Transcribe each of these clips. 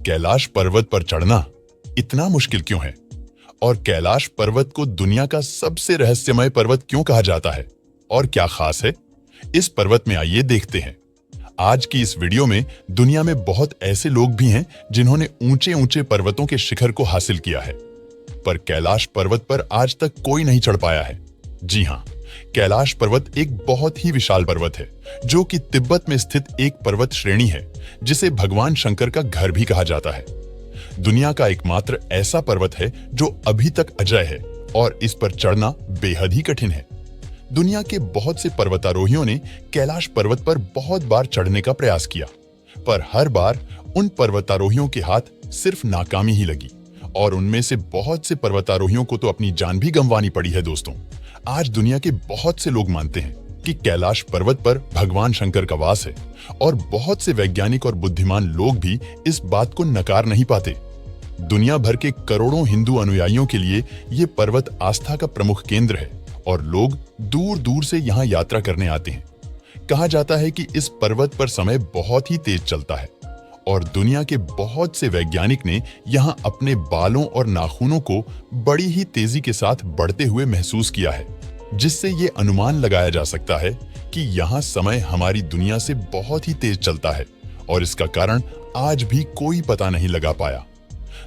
कैलाश पर्वत पर चढ़ना इतना मुश्किल क्यों है? और कैलाश पर्वत को दुनिया का सबसे रहस्यमय पर्वत क्यों कहा जाता है? और क्या खास है इस पर्वत में, आइए देखते हैं। आज की इस वीडियो में दुनिया में बहुत ऐसे लोग भी हैं जिन्होंने ऊंचे ऊंचे पर्वतों के शिखर को हासिल किया है, पर कैलाश पर्वत पर आज तक कोई नहीं चढ़ पाया है। जी हां, कैलाश पर्वत एक बहुत ही विशाल पर्वत है जो कि तिब्बत में स्थित एक पर्वत श्रेणी है जिसे भगवान शंकर का घर भी कहा जाता है। दुनिया का एकमात्र ऐसा पर्वत है जो अभी तक अजय है और इस पर चढ़ना बेहद ही कठिन है। दुनिया के बहुत से पर्वतारोहियों ने कैलाश पर्वत पर बहुत बार चढ़ने का प्रयास किया, पर हर बार उन पर्वतारोहियों के हाथ सिर्फ नाकामी ही लगी और उनमें से बहुत से पर्वतारोहियों को तो अपनी जान भी गंवानी पड़ी है। दोस्तों, आज दुनिया के बहुत से लोग मानते हैं कि कैलाश पर्वत पर भगवान शंकर का वास है और बहुत से वैज्ञानिक और बुद्धिमान लोग भी इस बात को नकार नहीं पाते। दुनिया भर के करोड़ों हिंदू अनुयायियों के लिए ये पर्वत आस्था का प्रमुख केंद्र है और लोग दूर दूर से यहाँ यात्रा करने आते हैं। कहा जाता है कि इस पर्वत पर समय बहुत ही तेज चलता है और दुनिया के बहुत से वैज्ञानिक ने यहाँ अपने बालों और नाखूनों को बड़ी ही तेजी के साथ बढ़ते हुए महसूस किया है, जिससे ये अनुमान लगाया जा सकता है कि यहाँ समय हमारी दुनिया से बहुत ही तेज चलता है और इसका कारण आज भी कोई पता नहीं लगा पाया।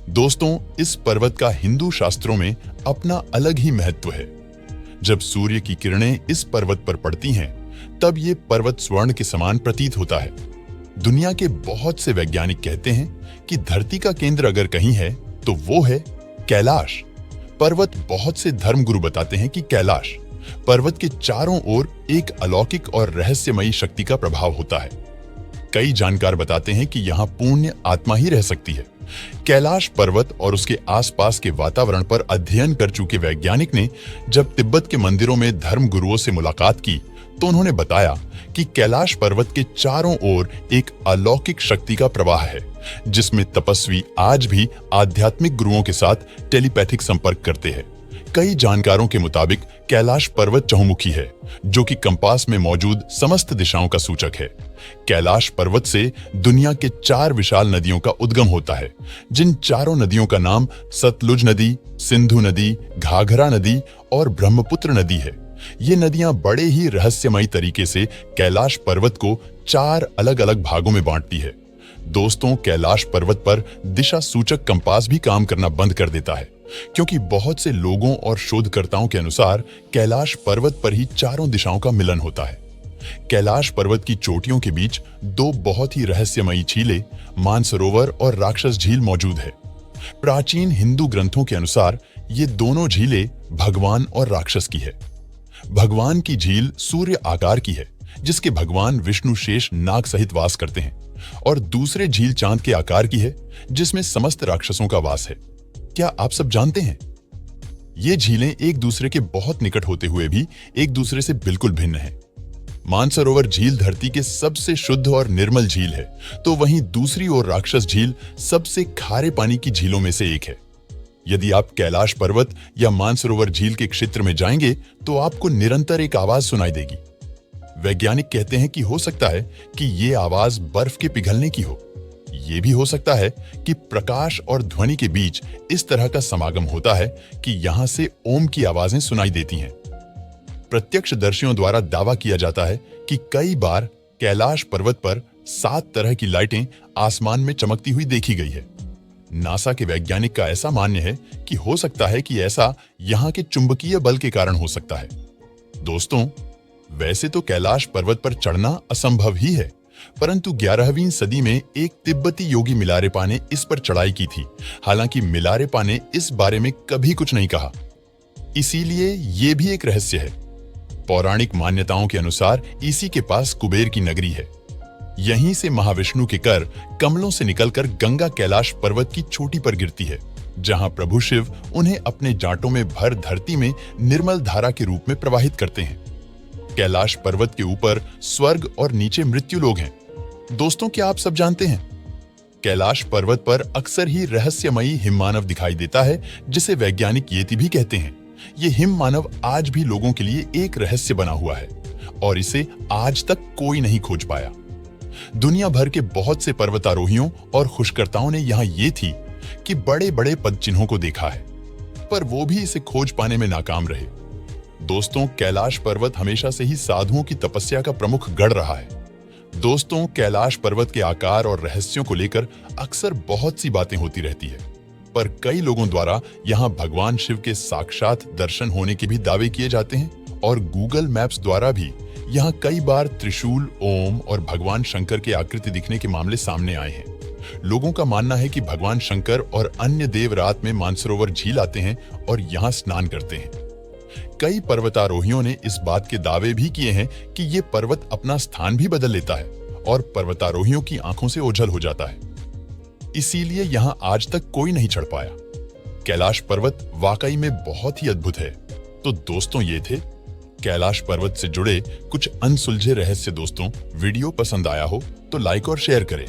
दोस्तों, इस पर्वत का हिंदू शास्त्रों में अपना अलग ही महत्व है। जब सूर्य की किरणें इस पर्वत पर पड़ती हैं, तब ये पर्वत स्वर्ण के समान प्रतीत होता है। दुनिया के बहुत से वैज्ञानिक कहते हैं कि धरती का केंद्र अगर कहीं है तो वो है कैलाश पर्वत। बहुत से धर्मगुरु बताते हैं कि कैलाश पर्वत के चारों ओर एक अलौकिक और रहस्यमयी शक्ति का प्रभाव होता है। कई जानकार बताते हैं कि यहाँ पुण्य आत्मा ही रह सकती है। कैलाश पर्वत और उसके आसपास के वातावरण पर अध्ययन कर चुके वैज्ञानिक ने जब तिब्बत के मंदिरों में धर्म गुरुओं से मुलाकात की तो उन्होंने बताया कि कैलाश पर्वत के चारों ओर एक अलौकिक शक्ति का प्रवाह है, जिसमें तपस्वी आज भी आध्यात्मिक गुरुओं के साथ टेलीपैथिक संपर्क करते हैं। कई जानकारों के मुताबिक कैलाश पर्वत चहुमुखी है, जो कि कंपास में मौजूद समस्त दिशाओं का सूचक है। कैलाश पर्वत से दुनिया के 4 विशाल नदियों का उद्गम होता है, जिन चारों नदियों का नाम सतलुज नदी, सिंधु नदी, घाघरा नदी और ब्रह्मपुत्र नदी है। ये नदियां बड़े ही रहस्यमयी तरीके से कैलाश पर्वत को 4 अलग अलग भागों में बांटती है। दोस्तों, कैलाश पर्वत पर दिशा सूचक कंपास भी काम करना बंद कर देता है, क्योंकि बहुत से लोगों और शोधकर्ताओं के अनुसार कैलाश पर्वत पर ही चारों दिशाओं का मिलन होता है। कैलाश पर्वत की चोटियों के बीच 2 बहुत ही रहस्यमयी झीलें, मानसरोवर और राक्षस झील मौजूद है। प्राचीन हिंदू ग्रंथों के अनुसार ये दोनों झीलें भगवान और राक्षस की है। भगवान की झील सूर्य आकार की है, जिसके भगवान विष्णु शेष नाग सहित वास करते हैं, और दूसरे झील चांद के आकार की है, जिसमें समस्त राक्षसों का वास है। क्या आप सब जानते हैं, ये झीलें एक दूसरे के बहुत निकट होते हुए भी एक दूसरे से बिल्कुल भिन्न हैं। मानसरोवर झील धरती के सबसे शुद्ध और निर्मल झील है, तो वहीं दूसरी ओर राक्षस झील सबसे खारे पानी की झीलों में से एक है। यदि आप कैलाश पर्वत या मानसरोवर झील के क्षेत्र में जाएंगे तो आपको निरंतर एक आवाज सुनाई देगी। वैज्ञानिक कहते हैं कि हो सकता है कि ये आवाज बर्फ के पिघलने की हो। ये भी हो सकता है कि प्रकाश और ध्वनि के बीच इस तरह का समागम होता है कि यहां से ओम की आवाजें सुनाई देती हैं। प्रत्यक्षदर्शियों द्वारा दावा किया जाता है कि कई बार कैलाश पर्वत पर 7 तरह की लाइटें आसमान में चमकती हुई देखी गई है। नासा के वैज्ञानिक का ऐसा मान्य है कि हो सकता है कि ऐसा यहाँ के चुंबकीय बल के कारण हो सकता है। दोस्तों, वैसे तो कैलाश पर्वत पर चढ़ना असंभव ही है, परंतु 11वीं सदी में एक तिब्बती योगी मिलारेपा ने इस पर चढ़ाई की थी। हालांकि मिलारेपा ने इस बारे में कभी कुछ नहीं कहा, इसीलिए ये भी एक रहस्य है। पौराणिक मान्यताओं के अनुसार इसी के पास कुबेर की नगरी है। यहीं से महाविष्णु के कर कमलों से निकलकर गंगा कैलाश पर्वत की चोटी पर गिरती है, जहां प्रभु शिव उन्हें अपने जांटों में भर धरती में निर्मल धारा के रूप में प्रवाहित करते हैं। कैलाश पर्वत के ऊपर स्वर्ग और नीचे मृत्यु लोग हैं। दोस्तों, क्या आप सब जानते हैं, कैलाश पर्वत पर अक्सर ही रहस्यमयी हिममानव दिखाई देता है, जिसे वैज्ञानिक येति भी कहते हैं। ये हिममानव आज भी लोगों के लिए एक रहस्य बना हुआ है और इसे आज तक कोई नहीं खोज पाया। दुनिया भर के बहुत से पर्वतारोहियों और खुशकर्ताओं ने यहाँ ये थी कि बड़े बड़े पद चिन्हों को देखा है, पर वो भी इसे खोज पाने में नाकाम रहे। दोस्तों, कैलाश पर्वत हमेशा से ही साधुओं की तपस्या का प्रमुख गढ़ रहा है। दोस्तों, कैलाश पर्वत के आकार और रहस्यों को लेकर अक्सर बहुत सी बातें होती रहती है, पर कई लोगों द्वारा यहाँ भगवान शिव के साक्षात दर्शन होने के भी दावे किए जाते हैं और गूगल मैप्स द्वारा भी यहाँ कई बार त्रिशूल, ओम और भगवान शंकर की आकृति दिखने के मामले सामने आए हैं। लोगों का मानना है कि भगवान शंकर और अन्य देव रात में मानसरोवर झील आते हैं और यहाँ स्नान करते हैं। कई पर्वतारोहियों ने इस बात के दावे भी किए हैं कि ये पर्वत अपना स्थान भी बदल लेता है और पर्वतारोहियों की आंखों से ओझल हो जाता है। इसीलिए यहाँ आज तक कोई नहीं चढ़ पाया। कैलाश पर्वत वाकई में बहुत ही अद्भुत है। तो दोस्तों, ये थे कैलाश पर्वत से जुड़े कुछ अनसुलझे रहस्य। दोस्तों, वीडियो पसंद आया हो तो लाइक और शेयर करें।